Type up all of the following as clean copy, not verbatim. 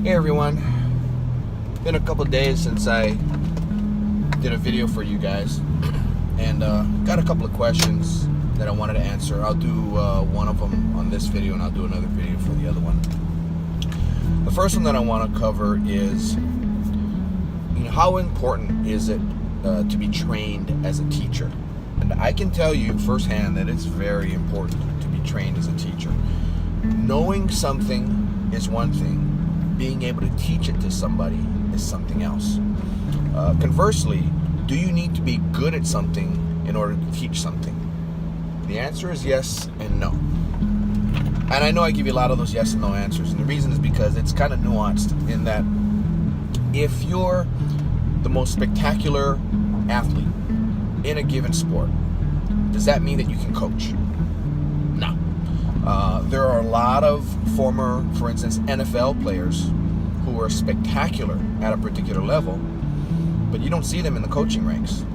Hey everyone, been a couple days since I did a video for you guys, and got a couple of questions that I wanted to answer. I'll do one of them on this video, and I'll do another video for the other one. The first one that I want to cover is, how important is it to be trained as a teacher? And I can tell you firsthand that it's very important to be trained as a teacher. Knowing something is one thing. Being able to teach it to somebody is something else. Conversely, do you need to be good at something in order to teach something? The answer is yes and no. And I know I give you a lot of those yes and no answers, and the reason is because it's kind of nuanced in that if you're the most spectacular athlete in a given sport, does that mean that you can coach? No. There are a lot of former, for instance, NFL players who are spectacular at a particular level, but you don't see them in the coaching ranks.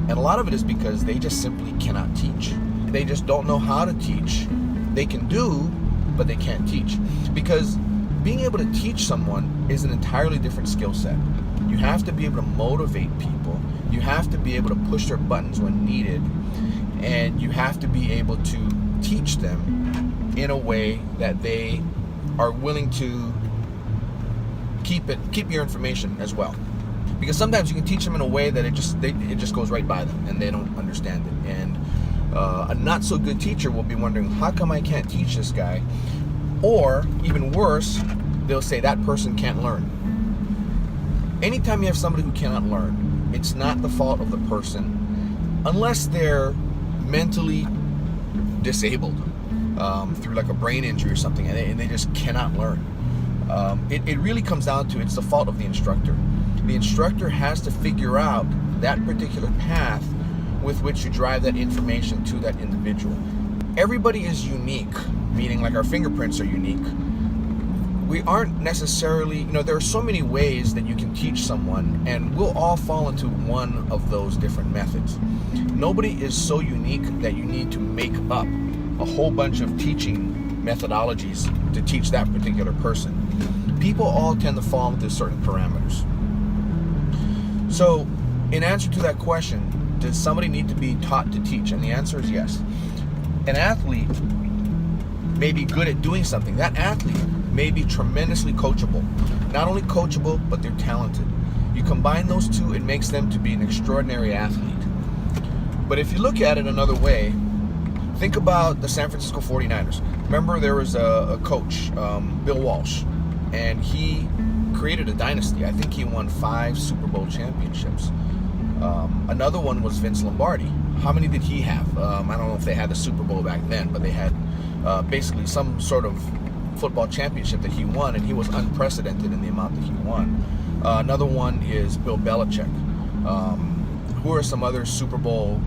And a lot of it is because they just simply cannot teach. They just don't know how to teach. They can do, but they can't teach. Because being able to teach someone is an entirely different skill set. You have to be able to motivate people. You have to be able to push their buttons when needed. And you have to be able to teach them in a way that they are willing to keep your information as well. Because sometimes you can teach them in a way that it just goes right by them and they don't understand it. And a not so good teacher will be wondering, how come I can't teach this guy? Or even worse, they'll say that person can't learn. Anytime you have somebody who cannot learn, it's not the fault of the person unless they're mentally disabled through like a brain injury or something, and they just cannot learn. It really comes down to, it's the fault of the instructor. The instructor has to figure out that particular path with which you drive that information to that individual. Everybody is unique, meaning like our fingerprints are unique. We aren't necessarily, there are so many ways that you can teach someone, and we'll all fall into one of those different methods. Nobody is so unique that you need to make up a whole bunch of teaching methodologies to teach that particular person. People all tend to fall into certain parameters. So, in answer to that question, does somebody need to be taught to teach? And the answer is yes. An athlete may be good at doing something. That athlete may be tremendously coachable. Not only coachable, but they're talented. You combine those two, it makes them to be an extraordinary athlete. But if you look at it another way, think about the San Francisco 49ers. Remember, there was a coach, Bill Walsh, and he created a dynasty. I think he won 5 Super Bowl championships. Another one was Vince Lombardi. How many did he have? I don't know if they had the Super Bowl back then, but they had basically some sort of football championship that he won, and he was unprecedented in the amount that he won. Another one is Bill Belichick. Who are some other Super Bowl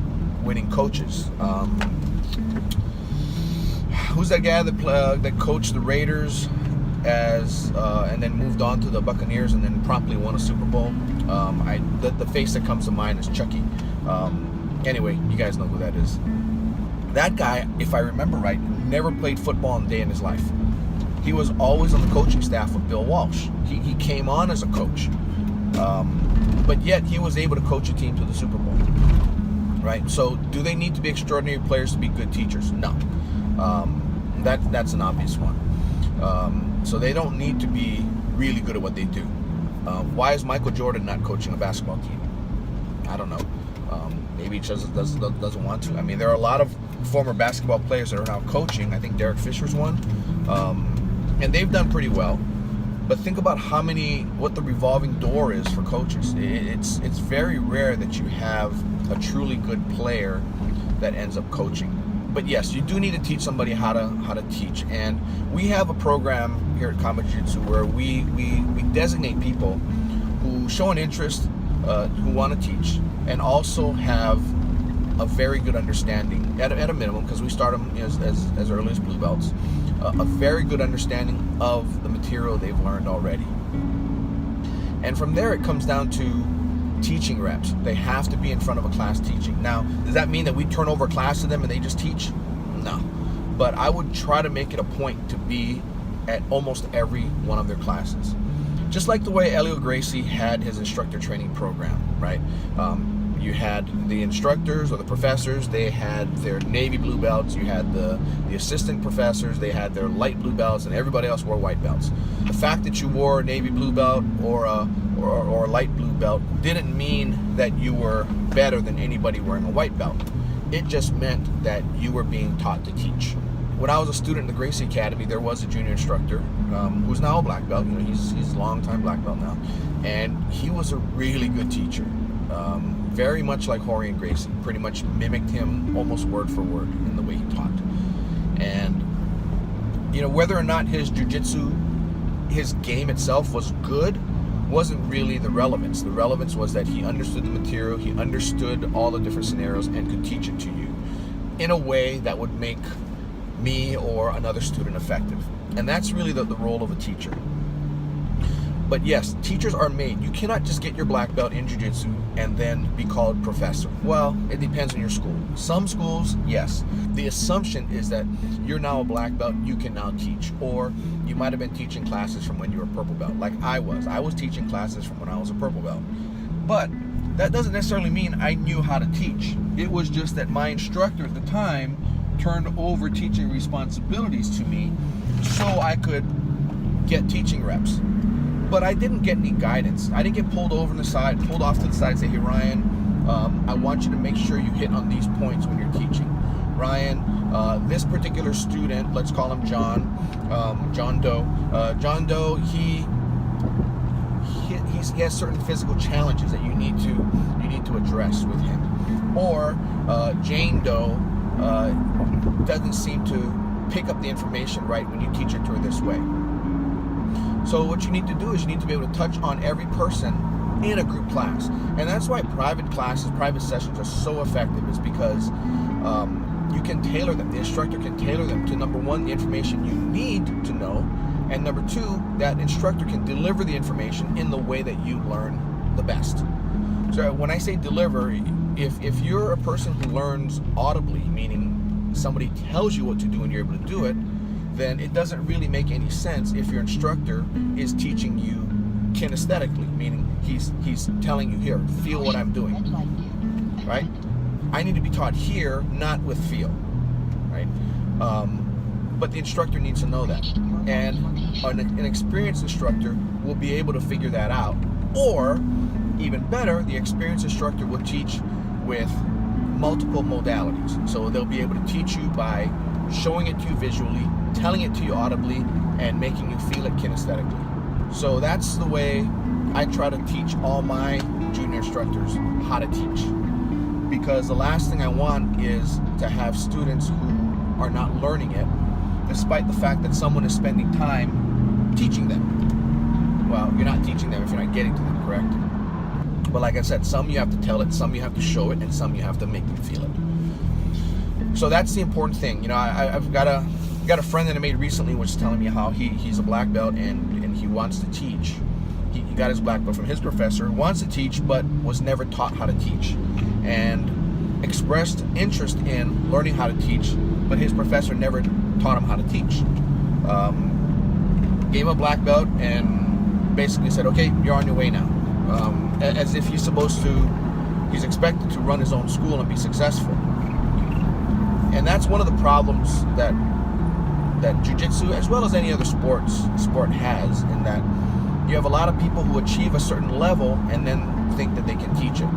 winning coaches? Who's that guy that coached the Raiders and then moved on to the Buccaneers and then promptly won a Super Bowl? The face that comes to mind is Chucky. Anyway, you guys know who that is. That guy, if I remember right, never played football a day in his life. He was always on the coaching staff of Bill Walsh. He came on as a coach, but yet he was able to coach a team to the Super Bowl. Right? So, do they need to be extraordinary players to be good teachers? No. That's an obvious one. So they don't need to be really good at what they do. Why is Michael Jordan not coaching a basketball team? I don't know. Maybe he just doesn't want to. I mean, there are a lot of former basketball players that are now coaching. I think Derek Fisher's one. And they've done pretty well. But think about what the revolving door is for coaches. It's very rare that you have a truly good player that ends up coaching. But yes, you do need to teach somebody how to teach. And we have a program here at Combat Jiu-Jitsu where we designate people who show an interest, who want to teach, and also have a very good understanding, at a minimum, because we start them as early as blue belts, a very good understanding of the material they've learned already. And from there, it comes down to teaching reps. They have to be in front of a class teaching. Now, does that mean that we turn over a class to them and they just teach? No. But I would try to make it a point to be at almost every one of their classes. Just like the way Elio Gracie had his instructor training program, right? You had the instructors or the professors, they had their navy blue belts. You had the assistant professors, they had their light blue belts, and everybody else wore white belts. The fact that you wore a navy blue belt or a light blue belt didn't mean that you were better than anybody wearing a white belt. It just meant that you were being taught to teach. When I was a student in the Gracie Academy, there was a junior instructor who's now a black belt. You know, he's a long-time black belt now, and he was a really good teacher. Very much like Jorge and Gracie, pretty much mimicked him almost word for word in the way he taught. And you know, whether or not his jiu-jitsu, his game itself was good, wasn't really the relevance. The relevance was that he understood the material, he understood all the different scenarios, and could teach it to you in a way that would make me or another student effective. And that's really the role of a teacher. But yes, teachers are made. You cannot just get your black belt in jiu-jitsu and then be called professor. Well, it depends on your school. Some schools, yes. The assumption is that you're now a black belt, you can now teach. Or you might have been teaching classes from when you were a purple belt, like I was. I was teaching classes from when I was a purple belt. But that doesn't necessarily mean I knew how to teach. It was just that my instructor at the time turned over teaching responsibilities to me so I could get teaching reps. But I didn't get any guidance. I didn't get pulled off to the side and say, hey Ryan, I want you to make sure you hit on these points when you're teaching. Ryan, this particular student, let's call him John Doe. John Doe, he has certain physical challenges that you need to address with him. Or Jane Doe doesn't seem to pick up the information right when you teach it to her this way. So what you need to do is you need to be able to touch on every person in a group class. And that's why private classes, private sessions are so effective, is because you can tailor them. The instructor can tailor them to, number one, the information you need to know, and number two, that instructor can deliver the information in the way that you learn the best. So when I say deliver, if you're a person who learns audibly, meaning somebody tells you what to do and you're able to do it, then it doesn't really make any sense if your instructor is teaching you kinesthetically, meaning he's telling you, here, feel what I'm doing, right? I need to be taught here, not with feel, right? But the instructor needs to know that, and an experienced instructor will be able to figure that out. Or even better, the experienced instructor will teach with multiple modalities. So they'll be able to teach you by showing it to you visually, telling it to you audibly, and making you feel it kinesthetically. So that's the way I try to teach all my junior instructors how to teach. Because the last thing I want is to have students who are not learning it, despite the fact that someone is spending time teaching them. Well, you're not teaching them if you're not getting to them, correct? But like I said, some you have to tell it, some you have to show it, and some you have to make them feel it. So that's the important thing. You know, I've got a friend that I made recently was telling me how he's a black belt and he wants to teach. He got his black belt from his professor, wants to teach, but was never taught how to teach, and expressed interest in learning how to teach, but his professor never taught him how to teach. Gave him a black belt and basically said, okay, you're on your way now. As if he's expected to run his own school and be successful. And that's one of the problems that jiu-jitsu, as well as any other sport has, in that you have a lot of people who achieve a certain level and then think that they can teach it.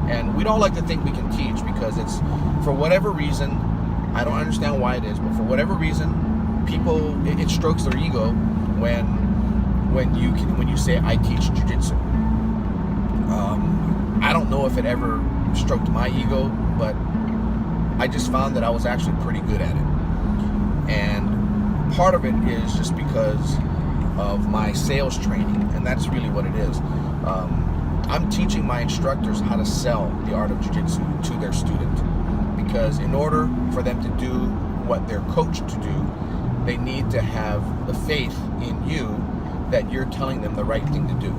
And we don't like to think we can teach, because it's, for whatever reason, I don't understand why it is, but for whatever reason, people, it strokes their ego when you say, I teach jiu-jitsu. I don't know if it ever stroked my ego, but I just found that I was actually pretty good at it. And part of it is just because of my sales training, and that's really what it is. I'm teaching my instructors how to sell the art of jiu-jitsu to their student, because in order for them to do what they're coached to do, they need to have the faith in you that you're telling them the right thing to do.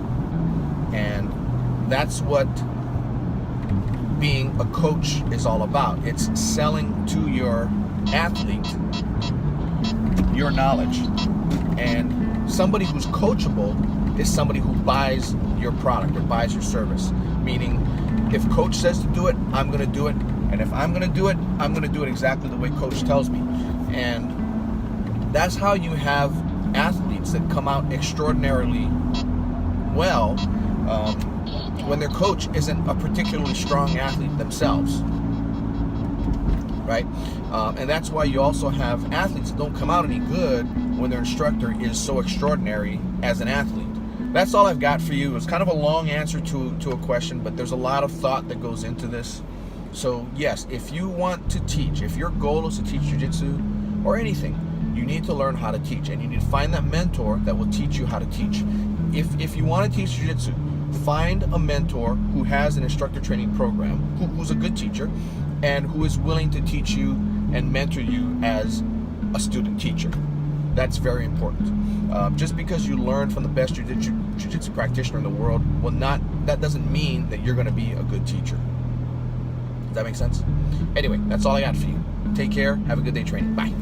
And that's what being a coach is all about. It's selling to your athlete your knowledge. And somebody who's coachable is somebody who buys your product or buys your service. Meaning, if coach says to do it, I'm going to do it. And if I'm going to do it, I'm going to do it exactly the way coach tells me. And that's how you have athletes that come out extraordinarily well when their coach isn't a particularly strong athlete themselves. Right? And that's why you also have athletes that don't come out any good when their instructor is so extraordinary as an athlete. That's all I've got for you. It's kind of a long answer to a question, but there's a lot of thought that goes into this. So yes, if you want to teach, if your goal is to teach jiu-jitsu or anything, you need to learn how to teach, and you need to find that mentor that will teach you how to teach. If you want to teach jiu-jitsu, find a mentor who has an instructor training program, who's a good teacher, and who is willing to teach you and mentor you as a student teacher. That's very important. Just because you learn from the best jiu-jitsu practitioner in the world that doesn't mean that you're going to be a good teacher. Does that make sense? Anyway, that's all I got for you. Take care. Have a good day training. Bye.